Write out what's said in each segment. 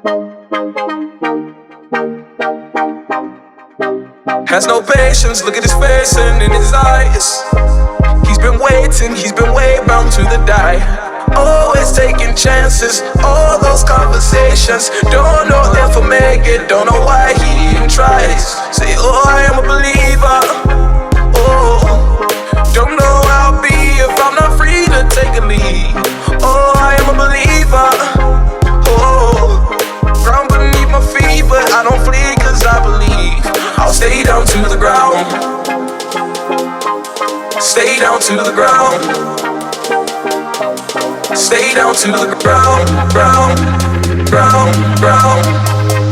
Has no patience, look at his face and in his eyes. He's been way bound to the die. Always taking chances, all those conversations. Don't know if I'll make it, don't know why he even tries. Say, oh, I am a believer. Oh, don't know how I'll be if I'm not free to take a lead. Oh, I am a believer. Oh, ground beneath my feet, but I don't flee cause I believe. I'll stay down to the ground. Stay down to the ground. Stay down to the ground, ground, ground, ground,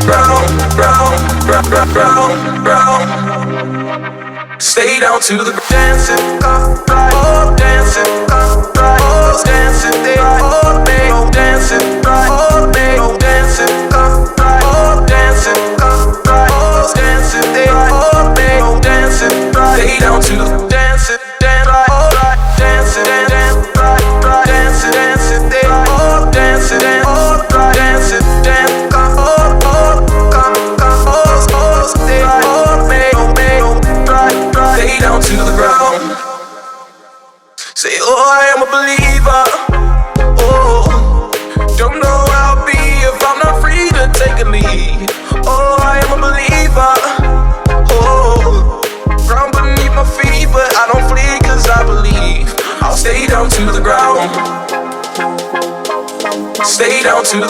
ground, ground, ground, ground, ground. Stay down to the dancing, right, oh, dancing, right, oh, dancing, oh, dancing, right, oh, dancing, right, oh, dancing, right, oh, dancing, oh, dancing, right. Stay down to the dancing, dance, right, oh, dancing, dance, right, right, dancing, dancing, oh, dancing, oh, right, dancing, dance, oh, oh, oh, stay right, oh, right, right. Stay down to the ground. Say, oh, I am a believer. Oh, don't know how I'll be if I'm not free to take a lead. Oh, I am a believer. Oh, ground beneath my feet, but I don't flee cause I believe. I'll stay down to the ground. Stay down to the